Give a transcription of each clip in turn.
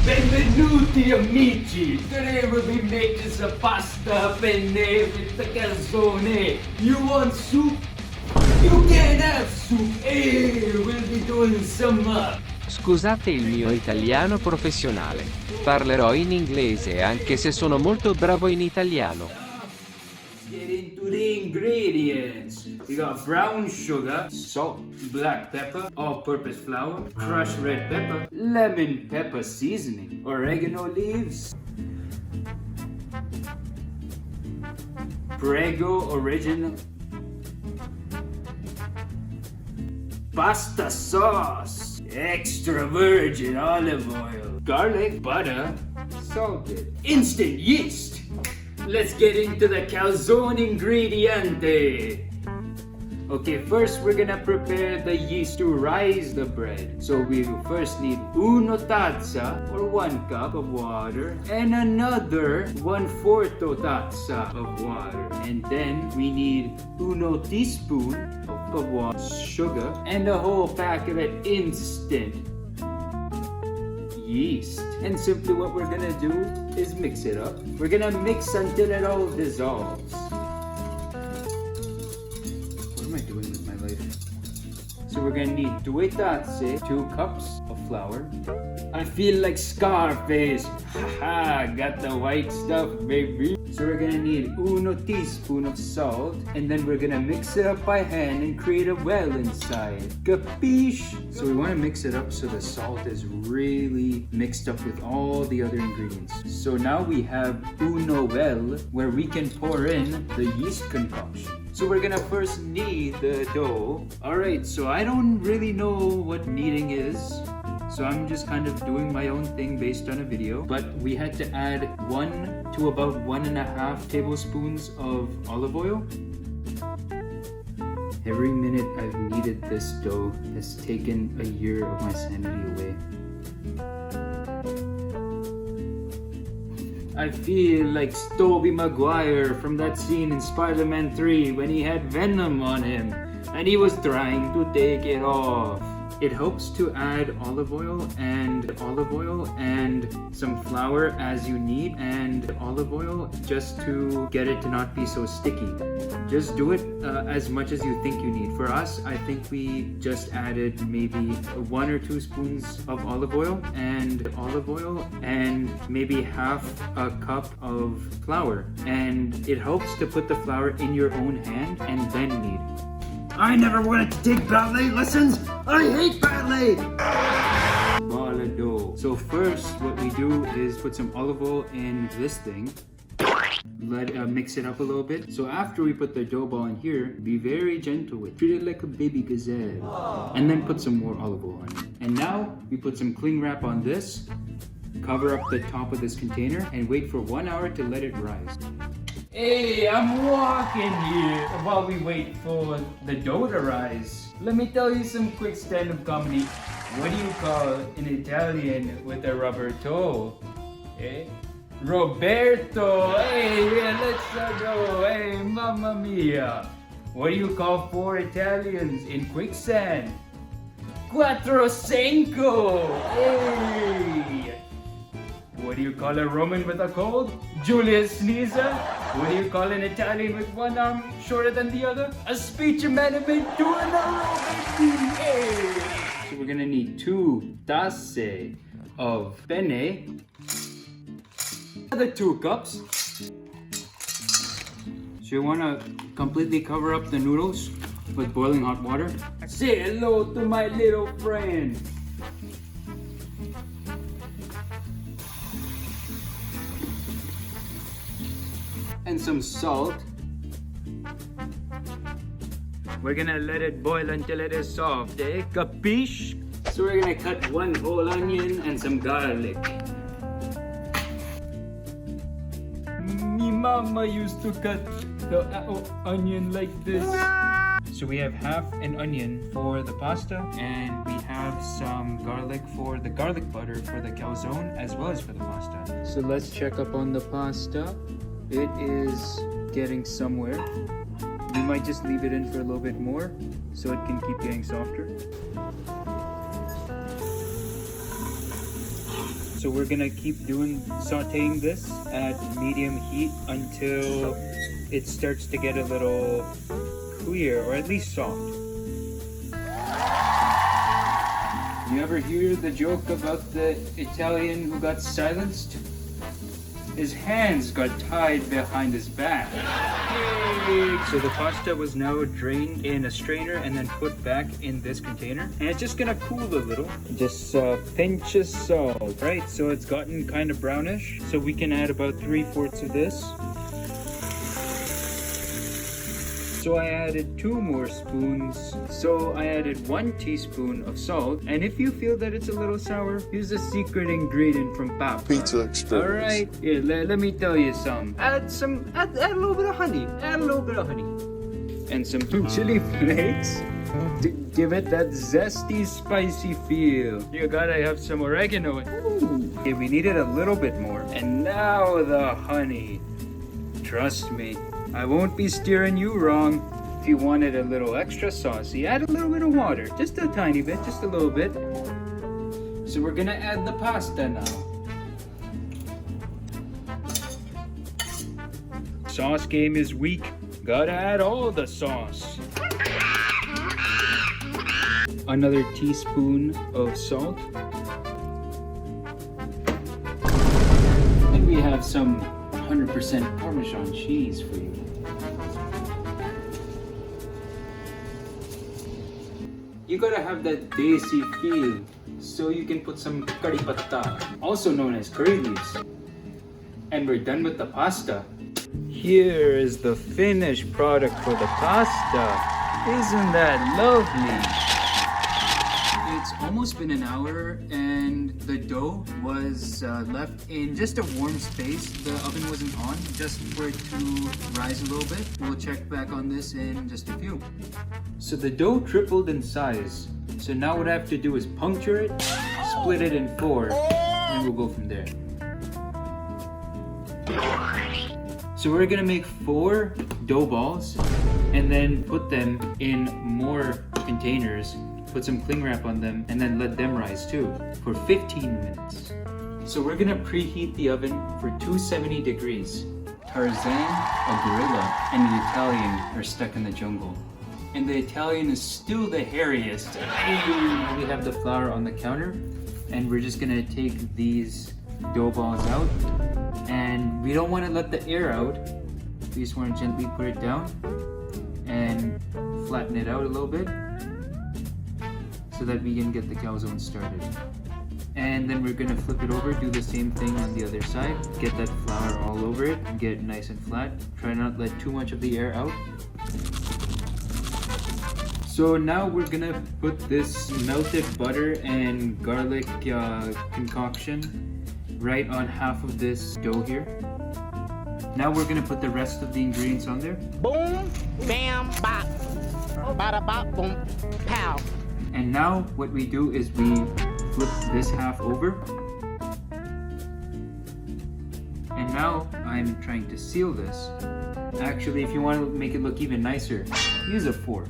Benvenuti amici! Today we'll be making some pasta penne with the calzone. You want soup? You can't have soup! Hey, we'll be doing some Scusate il mio italiano professionale. Parlerò in inglese anche se sono molto bravo in italiano. Let's get into the ingredients. We got brown sugar, salt, black pepper, all-purpose flour, crushed red pepper, lemon pepper seasoning, oregano leaves, Prego original, pasta sauce, extra virgin olive oil, garlic, butter, salted, instant yeast. Let's get into the calzone ingrediente. Okay, first we're gonna prepare the yeast to rise the bread. So we will first need uno tazza or 1 cup of water and another 1/4 tazza of water. And then we need uno teaspoon of water, sugar, and a whole pack of it instant yeast. And simply what we're gonna do is mix it up. We're gonna mix until it all dissolves. What am I doing with my life? So we're gonna need 2 tazze, 2 cups of flour. I feel like Scarface. Haha, got the white stuff, baby. So we're gonna need uno teaspoon of salt, and then we're gonna mix it up by hand and create a well inside. Capiche? So we wanna mix it up so the salt is really mixed up with all the other ingredients. So now we have uno well, where we can pour in the yeast concoction. So we're gonna first knead the dough. Alright, so I don't really know what kneading is. So I'm just kind of doing my own thing based on a video. But we had to add 1 to about 1.5 tablespoons of olive oil. Every minute I've kneaded this dough has taken a year of my sanity away. I feel like Tobey Maguire from that scene in Spider-Man 3 when he had Venom on him and he was trying to take it off. It helps to add olive oil and some flour as you need, and olive oil just to get it to not be so sticky. Just do it as much as you think you need. For us, I think we just added maybe 1 or 2 spoons of olive oil and maybe half a cup of flour. And it helps to put the flour in your own hand and then knead. I never wanted to take ballet lessons. I hate ballet. Ball of dough. So first, what we do is put some olive oil in this thing. Mix it up a little bit. So after we put the dough ball in here, be very gentle with it. Treat it like a baby gazelle. And then put some more olive oil on it. And now we put some cling wrap on this. Cover up the top of this container and wait for 1 hour to let it rise. Hey, I'm walking here while we wait for the dough to rise. Let me tell you some quick stand-up comedy. What do you call an Italian with a rubber toe? Eh? Roberto! Hey, yeah, let's go! Hey, mamma mia! What do you call 4 Italians in quicksand? Quattro Cinco! Hey! What do you call a Roman with a cold? Julius Caesar. What do you call an Italian with one arm shorter than the other? A speech impediment to an Hey! So we're gonna need 2 tazze of penne, another 2 cups. So you wanna completely cover up the noodles with boiling hot water. Say hello to my little friend. And some salt. We're gonna let it boil until it is soft, eh? Capiche? So we're gonna cut 1 whole onion and some garlic. Me mama used to cut the onion like this. So we have half an onion for the pasta, and we have some garlic for the garlic butter for the calzone as well as for the pasta. So let's check up on the pasta. It is getting somewhere. We might just leave it in for a little bit more so it can keep getting softer. So we're gonna keep sauteing this at medium heat until it starts to get a little clear, or at least soft. You ever hear the joke about the Italian who got silenced? His hands got tied behind his back. Yay! So the pasta was now drained in a strainer and then put back in this container. And it's just gonna cool a little. Just a pinch of salt, right? So it's gotten kind of brownish. So we can add about 3/4 of this. So I added 2 more spoons. So I added 1 teaspoon of salt. And if you feel that it's a little sour, use a secret ingredient from Papa. Pizza experience. Alright, here, let me tell you some. Add a little bit of honey. Add a little bit of honey. And some chili flakes to give it that zesty, spicy feel. You gotta have some oregano. Ooh. Okay, we needed a little bit more. And now the honey. Trust me, I won't be steering you wrong. If you want it a little extra saucy, add a little bit of water. Just a tiny bit, just a little bit. So we're gonna add the pasta now. Sauce game is weak. Gotta add all the sauce. Another teaspoon of salt. And we have some 100% Parmesan cheese for you. You gotta have that desi feel, so you can put some kari patta, also known as curry leaves. And we're done with the pasta. Here is the finished product for the pasta. Isn't that lovely? It's almost been an hour and the dough was left in just a warm space. The oven wasn't on, just for it to rise a little bit. We'll check back on this in just a few. So the dough tripled in size. So now what I have to do is puncture it, split it in 4, and we'll go from there. So we're gonna make 4 dough balls and then put them in more containers, put some cling wrap on them, and then let them rise too for 15 minutes. So we're gonna preheat the oven for 270 degrees. Tarzan, a gorilla, and the Italian are stuck in the jungle. And the Italian is still the hairiest. We have the flour on the counter, and we're just gonna take these dough balls out. And we don't want to let the air out. We just want to gently put it down and flatten it out a little bit so that we can get the calzone started. And then we're gonna flip it over, do the same thing on the other side. Get that flour all over it, get it nice and flat. Try not to let too much of the air out. So now we're gonna put this melted butter and garlic concoction right on half of this dough here. Now we're gonna put the rest of the ingredients on there. Boom, bam, bop, bada bop, boom, pow. And now what we do is we flip this half over. And now I'm trying to seal this. Actually, if you want to make it look even nicer, use a fork.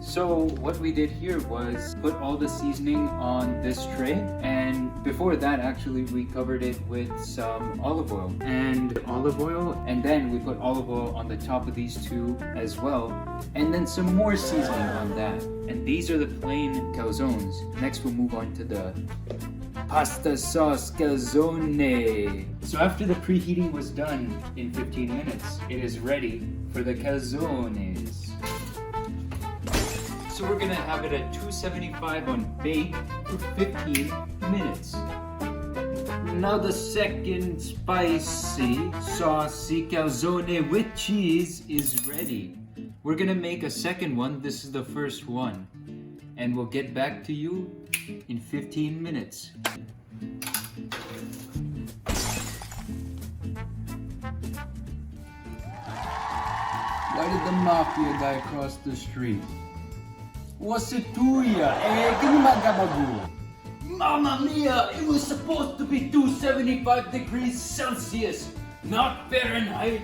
So what we did here was put all the seasoning on this tray, and before that actually we covered it with some olive oil, and then we put olive oil on the top of these two as well, and then some more seasoning on that. And these are the plain calzones. Next we'll move on to the pasta sauce calzone. So after the preheating was done in 15 minutes, it is ready for the calzones. So we're gonna have it at 275 on bake for 15 minutes. Now the second spicy, saucy calzone with cheese is ready. We're gonna make a second one. This is the first one. And we'll get back to you in 15 minutes. Why did the mafia guy cross the street? What's it to ya? Can you magabago? Mamma mia! It was supposed to be 275 degrees Celsius, not Fahrenheit.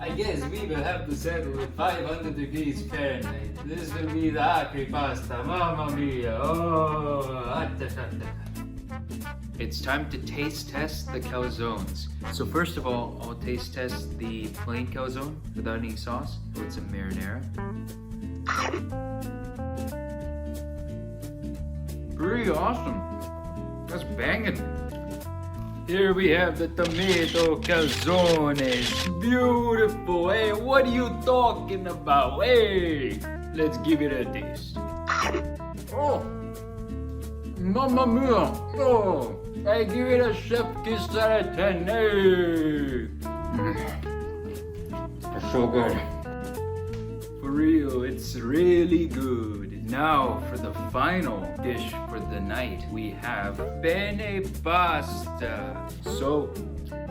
I guess we will have to settle with 500 degrees Fahrenheit. This will be the acri pasta, mamma mia. Oh, it's time to taste test the calzones. So first of all, I'll taste test the plain calzone without any sauce with some marinara. Pretty awesome. That's banging. Here we have the tomato calzone. It's beautiful. Hey, what are you talking about? Hey, let's give it a taste. Oh, mamma mia. Oh, I give it a chef kiss out of 10. Hey. It's so good. For real, it's really good. Now for the final dish for the night, we have penne pasta. So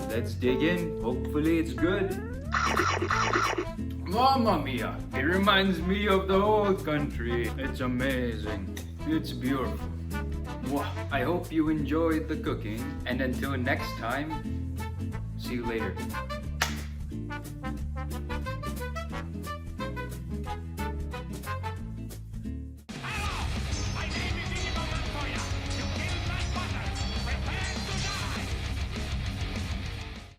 let's dig in. Hopefully it's good. Mamma mia! It reminds me of the old country. It's amazing. It's beautiful. Wow. I hope you enjoyed the cooking. And until next time, see you later.